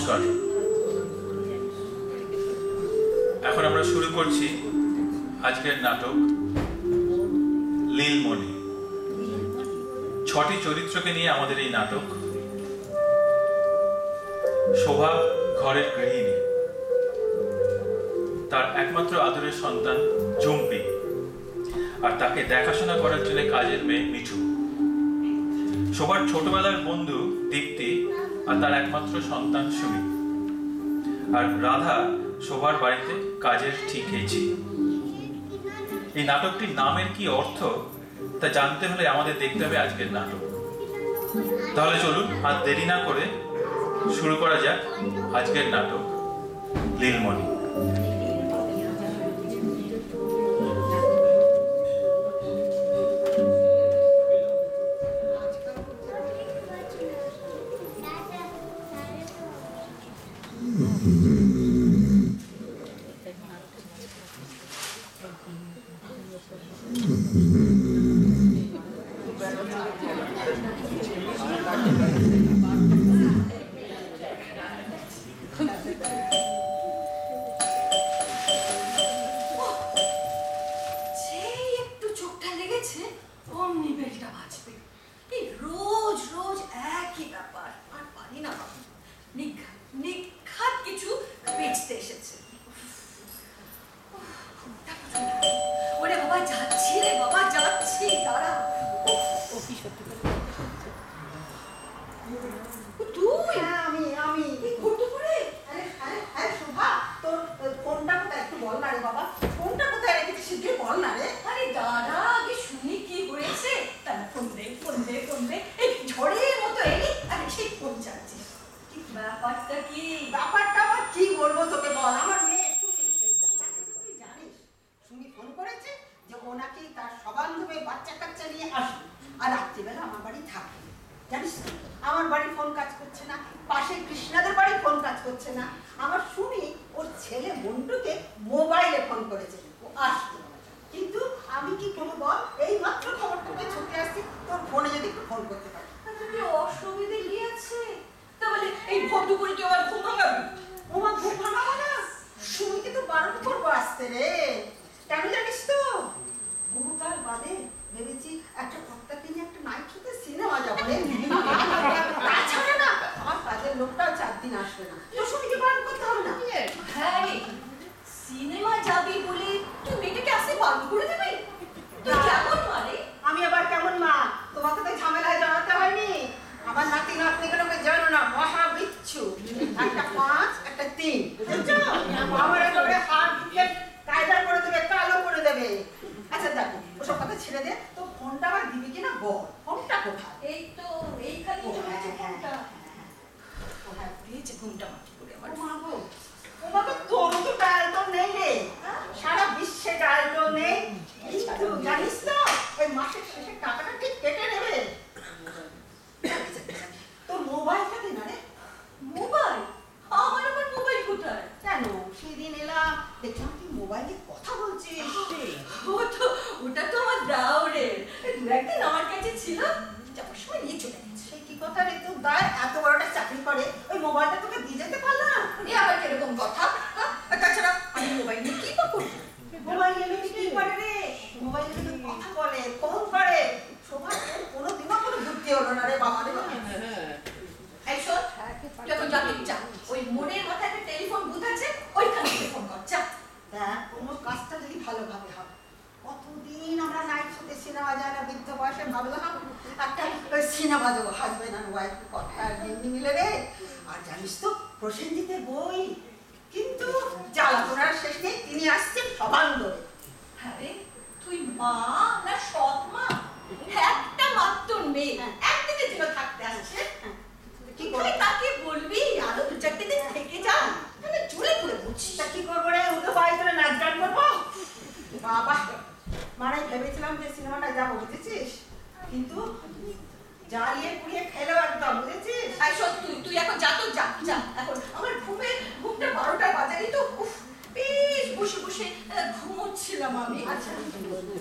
নমস্কার। এখন আমরা শুরু করছি আজকের নাটক লীলমণি। 6টি চরিত্রকে নিয়ে আমাদের এই নাটক। শোভা ঘরের গৃহিণী, তার একমাত্র আদরের সন্তান জুম্পি, আর তাকে দেখাশোনা করার জন্য কাজের মেয়ে মিঠু। শোভার ছোটবেলার বন্ধু দীপ্তি আর তার একমাত্র সন্তান সুমি। আর রাধা শোভার বাড়িতে কাজের ঠিকইছি। এই নাটকটির নামের কি অর্থ তা জানতে হলে আমাদের দেখতে হবে আজকের নাটক। তাহলে চলুন আর দেরি না করে শুরু করা যাক আজকের নাটক লীলমণি।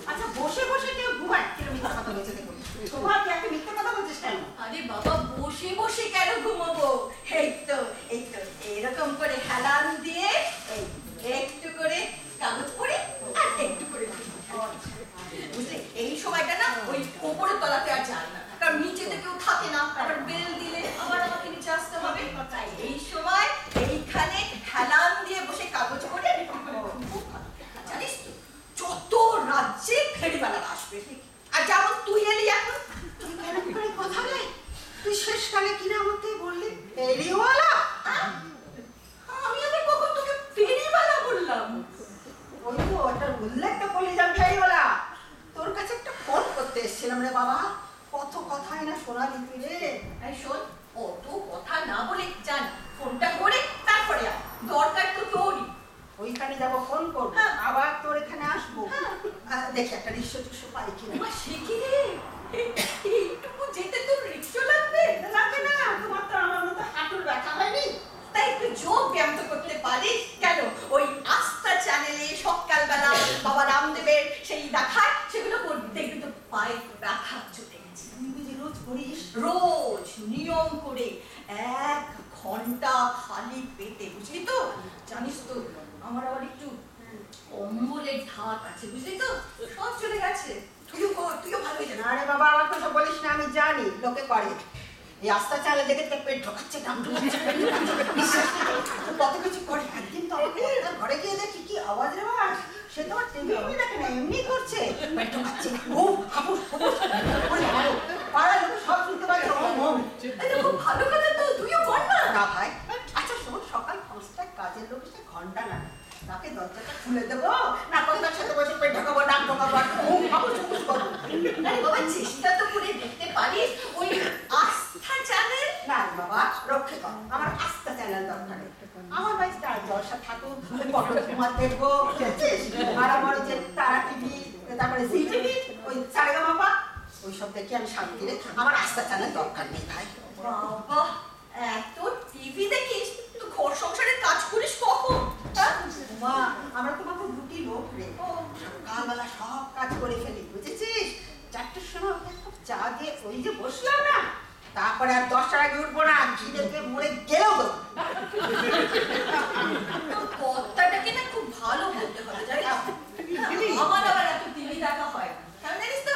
আচ্ছা বসে বসে কেউ ঘুমায় কেন মিথ্যা কথা বলছে দেখুন শোভা তুই একটা মিথ্যা কথা বলছিস কেন? আরে বাবা বসে বসে কেন ঘুমাবো? এই তো এরকম করে হেলান দিয়ে একটু করে কাগজ পরে আর একটু করে বুঝলে এই সময়টা না ওই উপরের তলাতে আর যায় না, কারণ নিচেতে কেউ থাকে না, আবার বেল দিলে আবার আমাকে নিচে আসতে হবে। তাই এই সময় এইখানে হেলান দিয়ে বসে কাগজ পড়ে জানিস তো যত রাজ্যে ফেরিওয়ালারা আসবে। আর যেমন তুই এলি এখন, তুই কেন করে কথা নেই? তুই শেষকালে কিনা আমাকে বললি ফেরিওয়ালা? আমি আবার কখন তোকে ফেরিওয়ালা বললাম? ওই তো ওটা উল্লেখ তো করলি যে আমি ফেরিওয়ালা। তোর কাছে একটা ফোন করতে এসেছিলাম রে বাবা, কত কথাই না শোনালি তুই রে। এই শোন, অত কথা না বলে জান ফোনটা করে তারপরে আয়, দরকার তো তোরই। ওইখানে যাবো, ফোন করবো, হ্যাঁ। আবার তোর এখানে আসবো। দেখি একটা রিক্সা টিক্সা পাই কিনা। মা শিখি রে, এইটুকু যেতে তোর রিক্সা লাগবে? লাগবে না, তোমার তো আমার মতো হাঁটুর ব্যথা হয়নি। তাই একটু যোগ ব্যায়াম তো করতে পারিস। কেন ওই আস্থা চ্যানেলে সকালবেলা বাবা রামদেবের সেই দেখায় সেগুলো করবি, দেখবি তো পায়ে ব্যথা চলে গেছে। তুই বুঝি রোজ করিস? রোজ নিয়ম করে 1 ঘন্টা খালি পেটে, বুঝলি তো? জানিস তো আমার আবার একটু অম্বলের ধাত আছে, বুঝলি তো? সব চলে গেছে। তুইও কর, তুইও ভালো হয়ে যাবে। আরে বাবা, আমার তো সব বলিস না, আমি জানি লোকে করে। এই আস্থা চালে দেখে তো পেট ঢোকাচ্ছে, নাম ঢোকাচ্ছে, পেট ঢোকাচ্ছে, বিশ্বাস কর। কত কিছু করে। একদিন তো আমাকে ঘরে গিয়ে দেখি কি আওয়াজ রে বাবা, সে তো আর টিভি দেখে না, এমনি করছে, পেট ঢোকাচ্ছে, ও হাপুস হাপুস করে ভালো। পাড়ার লোক সব শুনতে পাচ্ছে, ওম ওম। এটা খুব ভালো কথা তো, তুইও কর না। না ভাই, আচ্ছা শোন, সকাল 5টায় কাজের লোক এসে ঘন্টা না, তাকে দরজাটা খুলে দেবো না, কথার সাথে বসে পেট ঢোকাবো, নাক ঢোকাবো, ওম হাপুস হাপুস করবো। আরে বাবা, চেষ্টা তো করে দেখতে পারিস। ওই আস্থা চ্যানেল না বাবা, রক্ষে কর, আমার আস্থা চ্যানেল দরকার নেই। আমার বাড়িতে আর জলসা ঠাকুর, পটল কুমার দেখবো, বুঝেছিস? আর আমার ওই যে তারা টিভি, তারপরে জি টিভি, ওই সারেগামাপা, ওইসব দেখে আমি শান্তি রে। আমার আস্থা চ্যানেল দরকার নেই ভাই। বাবা, এত টিভি দেখিস? তুই ঘর সংসারের কাজ করিস কখন? হ্যাঁ? মা, আমরা তো মাত্র দুটি লোক রে, সকালবেলা সব কাজ করে ফেলি, বুঝেছিস? 4টের সময় ওকে এক কাপ চা দিয়ে ওই যে বসলাম না, তারপরে আর 10টার আগে উঠবো না, ঘি দেখে মরে গেলেও দেবো। তোর কথাটাকে না খুব ভালো বলতে হবে, জানিস? আমার আবার এত টিভি দেখা হয় না, কারণ জানিস তো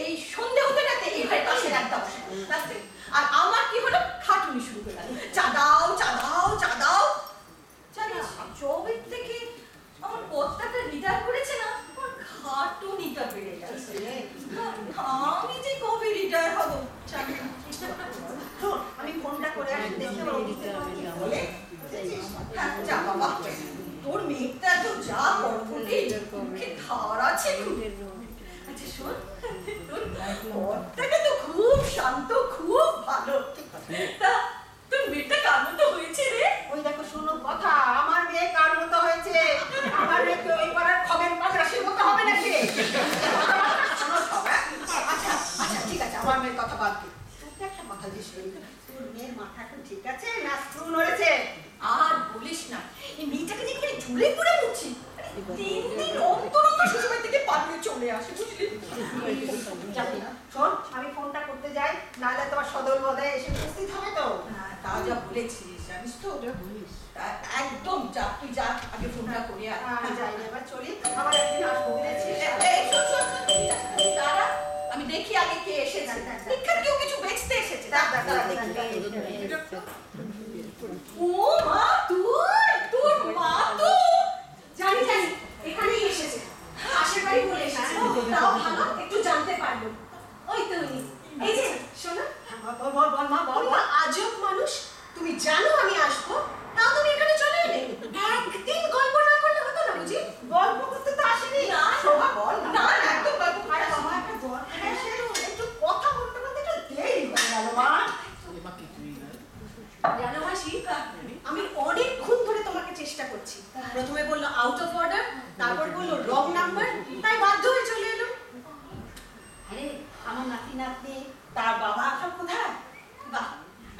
এই সন্ধে হতে রাতে এই ঘরে পাশের একটা বসে রাখতে। আর আমার কি হলো, খাটুনি শুরু হয়ে গেল, চা দাও চা দাও চা দাও। জানিস, জবের থেকে আমার কর্তাটা রিটায়ার করেছে না, আমার খাটুনিটা বেড়ে গেছে। আমি যে কবে রিটায়ার হবো জানি না। শোন, আমি ফোনটা করে আসি, দেখি ওর অফিসে কি বলে, বুঝেছিস? হ্যাঁ, যা বাবা, তোর মেয়েটা তো যা গর্ভবতী, মুখে ধার আছে খুব। আচ্ছা শোন, তোর কর্তাটা তো খুব শান্ত, খুব ভালো। তা তোর মেয়েটা কার মতো হয়েছে রে? ওই দেখো, শোনো কথা, আমার মেয়ে কার মতো হয়েছে? আমার মেয়ে কি ওই পাড়ার খবের পাগড়াশির মতো হবে নাকি? শোনো সব, হ্যাঁ? আচ্ছা আচ্ছা ঠিক আছে, আমার মেয়ের কথা বাদ দিই। তোকে একটা কথা জিজ্ঞেস করি, তোর মেয়ের মাথা এখন ঠিক আছে না স্ক্রু নড়েছে? আর বলিস না, এই মেয়েটাকে দেখে মানে ঝুলে পড়ে মরছি। 3 দিন অন্তর অন্তর শ্বশুরবাড়ি থেকে পালিয়ে চলে আসে, বুঝলি? জানি না। শোন, আমি ফোনটা করতে যাই, নাহলে তোমার সদল বোধহয় এসে উপস্থিত হবে তো। হ্যাঁ, তা যা বলেছিস, জানিস তো? একদম যা, তুই যা, আগে ফোনটা করে আয়। আমি যাই না, এবার চলি, আবার একদিন আসবো, বুঝেছিস? এই শোন, শোন, শোন, দাঁড়া, আমি দেখি আগে কে এসেছে। দীক্ষার কেউ কিছু বেচতে এসেছে। দাঁড়া, দাঁড়া, দেখি। ও মা, তোর মা তো জানি জানি এখানেই এসেছে, পাশের বাড়ি বলে এসেছে। তাও ভালো, একটু জানতে পারলো। ওই তো উনি। এই যে শোনো, বল বল বল মা, বল বল। আজব মানুষ, তুমি জানো আমি আসবো, তাও তুমি এখানে চলে এলে। একদিন গল্প না করলে হতো না বুঝি? গল্প করতে তো আসেনি। না, শোভা বল না, না, একদম গল্প করে আরে আসিনি। বাবা, একটা জ্বর এসে একটু কথা বলতে বলতে একটু দেরি হয়ে গেল মা। জানো মাসি, আমি অনেকক্ষণ ধরে তোমাকে চেষ্টা করছি। প্রথমে বললো আউট অফ অর্ডার, তারপর বললো রং নাম্বার, তাই বাধ্য হয়ে চলে এলাম। আরে আমার নাতি নাতনি, তার বাবা সব কোথায়? বাহ,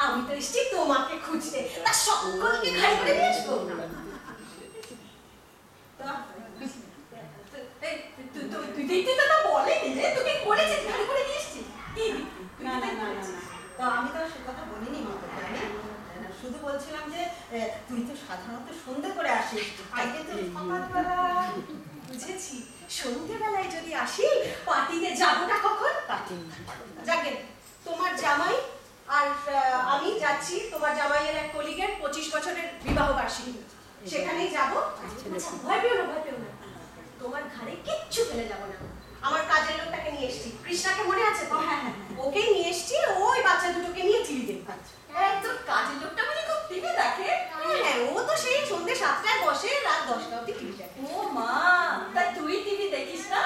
আমি তো এসেছি তোমাকে খুঁজতে, তা সকলকে খাই করে নিয়ে আসবো। তুই তো তা বলেনি রে, তোকে করেছিস, খালি করে নিয়ে এসেছিস। না না না না, তো আমি তো সে কথা বলিনি মা তোকে, আমি শুধু বলছিলাম যে তুই আজকে তো সকালবেলা বুঝেছি, সন্ধ্যেবেলায় যদি আসি পার্টিতে যাবোটা কখন? যাকে তোমার জামাই আর আমি যাচ্ছি তোমার জামাইয়ের এক কলিগের 25 বছরের বিবাহ বার্ষিকী, সেখানেই যাবো। ভয় পেও না, ভয় পেও না, তোমার ঘাড়ে কিচ্ছু ফেলে যাবো না। আমার কাজের লোকটাকে নিয়ে এসেছি, কৃষ্ণাকে মনে আছে তো? হ্যাঁ হ্যাঁ, ওকেই নিয়ে এসেছি, ওই বাচ্চা দুটোকে নিয়ে টিভি দেখবে। তোর কাজের লোকটা মানে খুব টিভি দেখে? হ্যাঁ, ও তো সেই সন্ধ্যে 7টায় বসে, রাত 10টা অবধি টিভি দেখে। ও মা, তা তুই টিভি দেখিস না?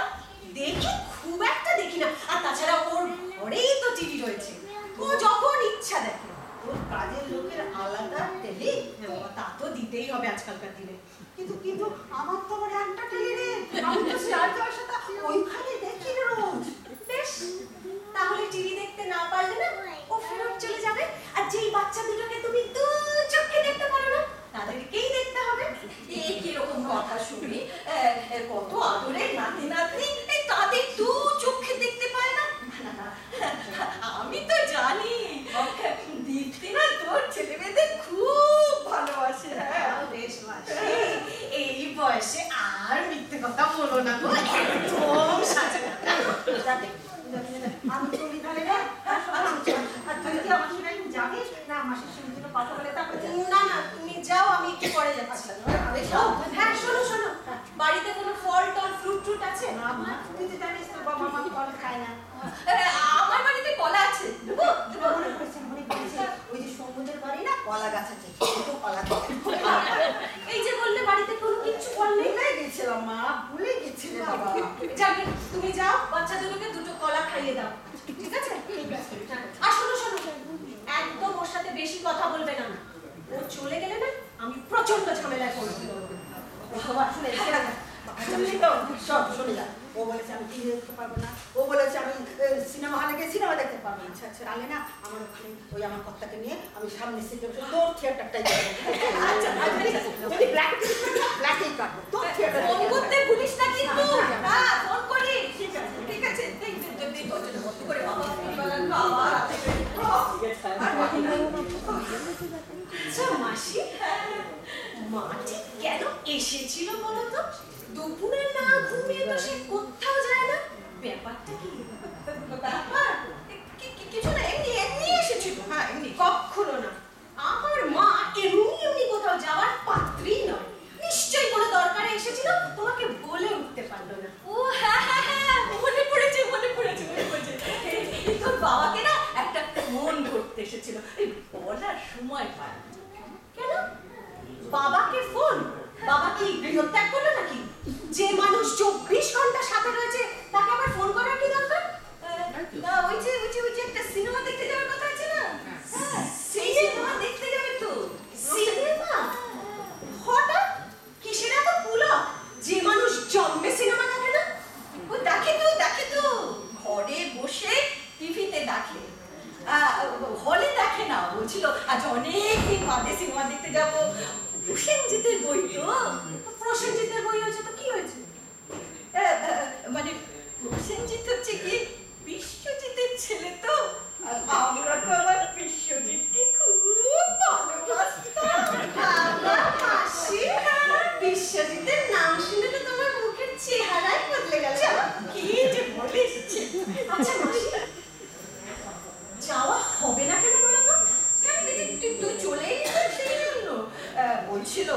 দেখি, খুব একটা দেখি না। আর তাছাড়া ওর ঘরেই তো টিভি রয়েছে, ও যখন ইচ্ছা দেখে। ওর কাজের লোকের আলাদা টেলি, তা তো দিতেই হবে আজকালকার দিনে। কিন্তু কিন্তু আমার তো আবার একটা টেলি রে, আমি তো সিরাজ জয়ের সাথে ওইখানে দেখি রোজ। বেশ, তাহলে টিভি দেখতে না পারলে না, ও ফেরত চলে যাবে। আর যেই বাচ্চা দুটোকে তুমি দু চোখে দেখতে পারো না, তাদেরকেই দেখতে হবে। এই কিরকম কথা শুনি, কত আদরের নাতি নাতনি, তাদের দু চোখে দেখতে পায় না। আমি তো জানি দীপ্তি না তোর ছেলে মেয়েদের খুব ভালোবাসে। হ্যাঁ বেশ বাসে, এই বয়সে আর মিথ্যে কথা বলো না গো, একদম সাজা। আমি চলি তাহলে রে। আর তুই কি আমার সঙ্গে একটু যাবি না মাসির সঙ্গে দুটো কথা বলে তারপরে যাবি? না না, তুমি যাও, আমি একটু পরে যাচ্ছি। হ্যাঁ শোনো শোনো, বাড়িতে কোনো ফল টল ফ্রুট ট্রুট আছে? না মা, তুই তো জানিস তো বাবা মা ফল খায় না। আমার বাড়িতে কলা আছে, দেবো? মনে পড়েছে, মনে পড়েছে, ওই যে সমুদ্রের বাড়ি না, কলা গাছ আছে, দুটো কলা গাছ। এই যে বললে বাড়িতে কোনো কিচ্ছু ফল নেই। ভুলে গেছিলাম মা, ভুলে গেছিলে বাবা। যাবে, তুমি যাও, বাচ্চা দুটোকে দুটো কলা খাইয়ে দাও, ঠিক আছে? আর শোনো শোনো, একদম ওর সাথে বেশি কথা বলবে না। ও চলে গেলে না, আমি প্রচন্ড ঝামেলায় পড়বো। বাবা শুনে শুনলি তো, সব শুনে যা। ও বলেছে আমি টিভি দেখতে পারবো না, ও বলেছে আমি সিনেমা হলে গিয়ে সিনেমা দেখতে পারবো না। আচ্ছা তাহলে না আমার ওখানে ওই আমার কর্তাকে নিয়ে আমি সামনে সিটে বসে তোর থিয়েটারটাই যাবো। যদি ব্ল্যাক ব্ল্যাকেই কাটবো, তোর থিয়েটার। ফোন করতে ভুলিস না কিন্তু। হ্যাঁ ফোন করিস, ঠিক আছে ঠিক আছে। এই যে যদি করে বাবা বাবা। আচ্ছা মাসি, মা ঠিক কেন এসেছিল বলো তো? দুপুরে না ঘুমিয়ে তো সে কোথাও যায় না, ব্যাপারটা কি? ব্যাপার কিছু না, এমনি এমনি এসেছিল। হ্যাঁ এমনি, কখনো না। আমার মা এমনি এমনি কোথাও যাওয়ার পাত্রই নয়, নিশ্চয়ই কোনো দরকারে এসেছিল, তোমাকে বলে উঠতে পারলো না। ও হ্যাঁ হ্যাঁ হ্যাঁ, মনে পড়েছে মনে পড়েছে মনে পড়েছে। তোর বাবাকে না একটা ফোন করতে এসেছিল, বলার সময় পায় না। কেন বাবাকে ফোন? বাবা কি গৃহত্যাগ করলো নাকি? যে মানুষ 24 ঘন্টা সাথে রয়েছে তাকে আবার ফোন করার কি দরকার? না ওই যে একটা সিনেমা দেখতে যাওয়ার কথা আছে না? হ্যাঁ সিনেমা দেখতে যাবে তো। সিনেমা হঠাৎ কিসের এত পুলক? যে মানুষ জন্মে সিনেমা দেখে না, ও দেখে তো ঘরে বসে টিভিতে দেখে, হলে দেখে না। বলছিল আজ অনেকদিন বাদে সিনেমা দেখতে যাবো। প্রসেনজিতের বই তো। প্রসেনজিতের বই হয়েছে তো কি হয়েছে? মানে প্রসেনজিৎ হচ্ছে কি বিশ্বজিতের ছেলে তো, আর আমরা তো আবার বিশ্বজিৎকে খুব ভালোবাসতাম। আমার মাসি, বিশ্বজিতের নাম শুনে তো তোমার মুখের চেহারাই বদলে গেল। কি যে বলিস। আচ্ছা মাসি, যাওয়া হবে না কেন বলো তো? তুই চলে এলি তো সেই জন্য। বলছিল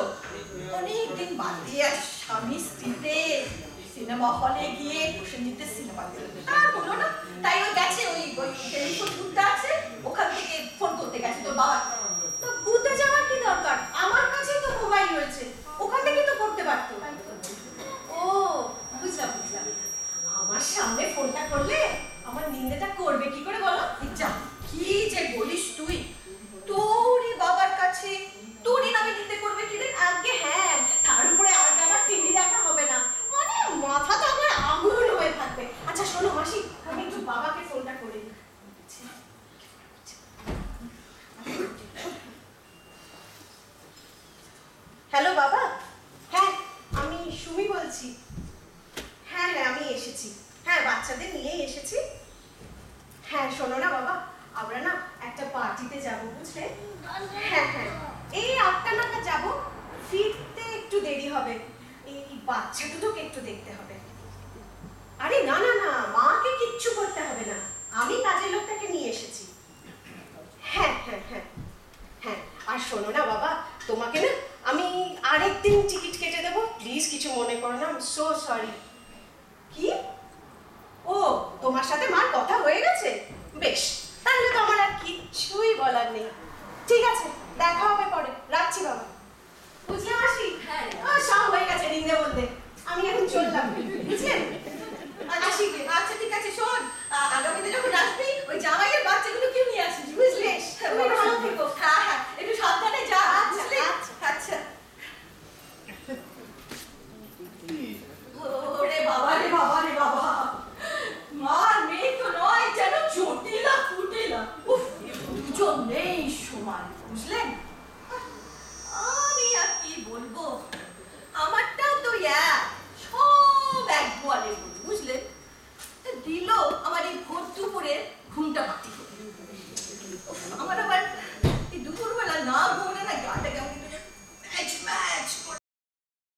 অনেকদিন বাদ দিয়ে স্বামী স্ত্রীতে সিনেমা হলে গিয়ে প্রসেনজিতের সিনেমা দেখবে। আর হলো না, তাই ও গেছে, ওই টেলিফোন বুথটা আছে ওখান থেকে ফোন করতে গেছে তোর বাবা। তো বুথে যাওয়ার কি দরকার? আমার কাছেই তো মোবাইল রয়েছে, ওখান থেকে তো করতে পারতো। ও বুঝলাম বুঝলাম। আমার সামনে ফোনটা করলে আমার নিন্দাটা করবে কি করে বলো? যা, কি যে বলিস তুই। তোরই বাবার কাছে তোরই নামে নিতে করবে কি রে? আগে হ্যাঁ, তার উপরে আজ আমার টিভি দেখা হবে না, মানে মাথা তো আমার আগুন হয়ে থাকবে। আচ্ছা শোনো মাসি, আমি একটু বাবাকে ফোনটা করে দিই। হ্যালো বাবা। হ্যাঁ আমি সুমি বলছি। হ্যাঁ হ্যাঁ আমি এসেছি, হ্যাঁ বাচ্চাদের নিয়ে এসেছি। হ্যাঁ শোনো না বাবা, আমরা না একটা পার্টিতে যাবো বুঝলে। হ্যাঁ হ্যাঁ, এই 8টা নাগাদ যাবো, ফিরতে একটু দেরি হবে, এই বাচ্চা দুটোকে একটু দেখতে হবে। আরে না না না, মাকে কিচ্ছু করতে হবে না, আমি কাজের লোকটাকে নিয়ে এসেছি। হ্যাঁ হ্যাঁ হ্যাঁ হ্যাঁ, আর শোনো না বাবা, তোমাকে না আমি আরেকদিন টিকিট কেটে দেবো, প্লিজ কিছু মনে করো না, আই এম সো সরি।